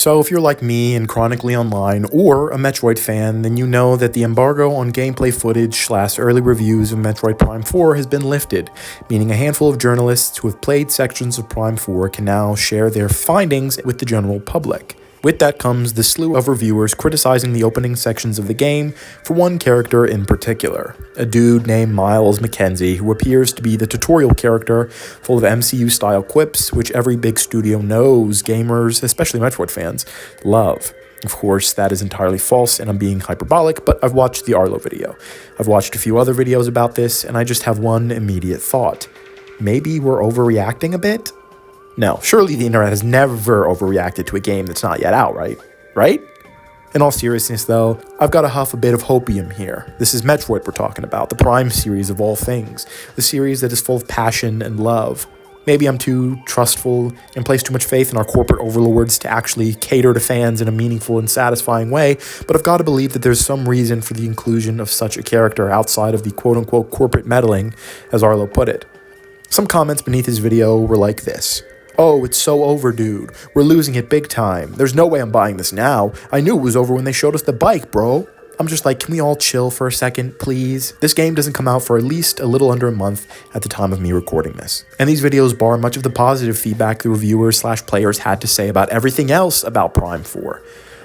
So if you're like me and chronically online, or a Metroid fan, then you know that the embargo on gameplay footage / early reviews of Metroid Prime 4 has been lifted, meaning a handful of journalists who have played sections of Prime 4 can now share their findings with the general public. With that comes the slew of reviewers criticizing the opening sections of the game for one character in particular, a dude named Miles McKenzie, who appears to be the tutorial character full of MCU-style quips, which every big studio knows gamers, especially Metroid fans, love. Of course, that is entirely false, and I'm being hyperbolic, but I've watched the Arlo video. I've watched a few other videos about this, and I just have one immediate thought. Maybe we're overreacting a bit? No, surely the internet has never overreacted to a game that's not yet out, right? Right? In all seriousness, though, I've got to huff a bit of hopium here. This is Metroid we're talking about, the Prime series of all things, the series that is full of passion and love. Maybe I'm too trustful and place too much faith in our corporate overlords to actually cater to fans in a meaningful and satisfying way, but I've got to believe that there's some reason for the inclusion of such a character outside of the quote-unquote corporate meddling, as Arlo put it. Some comments beneath his video were like this. "Oh, it's so over, dude. We're losing it big time. There's no way I'm buying this now. I knew it was over when they showed us the bike, bro." I'm just like, can we all chill for a second, please? This game doesn't come out for at least a little under a month at the time of me recording this. And these videos bar much of the positive feedback the reviewers / players had to say about everything else about Prime 4.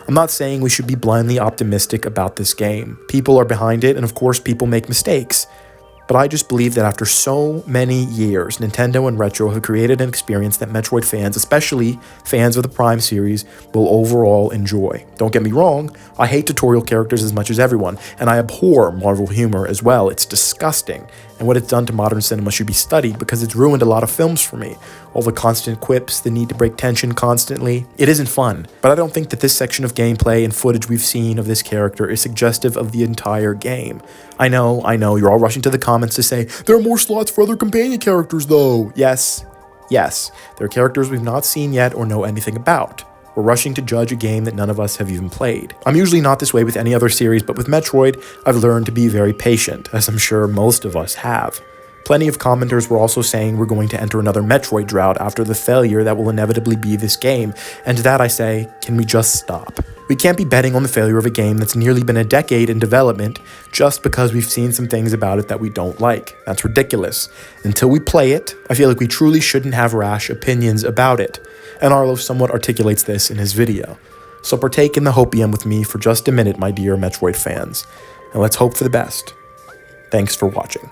I'm not saying we should be blindly optimistic about this game. People are behind it, and of course people make mistakes. But I just believe that after so many years, Nintendo and Retro have created an experience that Metroid fans, especially fans of the Prime series, will overall enjoy. Don't get me wrong, I hate tutorial characters as much as everyone, and I abhor Marvel humor as well. It's disgusting, and what it's done to modern cinema should be studied because it's ruined a lot of films for me. All the constant quips, the need to break tension constantly. It isn't fun, but I don't think that this section of gameplay and footage we've seen of this character is suggestive of the entire game. I know, you're all rushing to the comments to say, there are more slots for other companion characters though. Yes, there are characters we've not seen yet or know anything about. We're rushing to judge a game that none of us have even played. I'm usually not this way with any other series, but with Metroid, I've learned to be very patient, as I'm sure most of us have. Plenty of commenters were also saying we're going to enter another Metroid drought after the failure that will inevitably be this game, and to that I say, can we just stop? We can't be betting on the failure of a game that's nearly been a decade in development just because we've seen some things about it that we don't like. That's ridiculous. Until we play it, I feel like we truly shouldn't have rash opinions about it, and Arlo somewhat articulates this in his video. So partake in the hopium with me for just a minute, my dear Metroid fans, and let's hope for the best. Thanks for watching.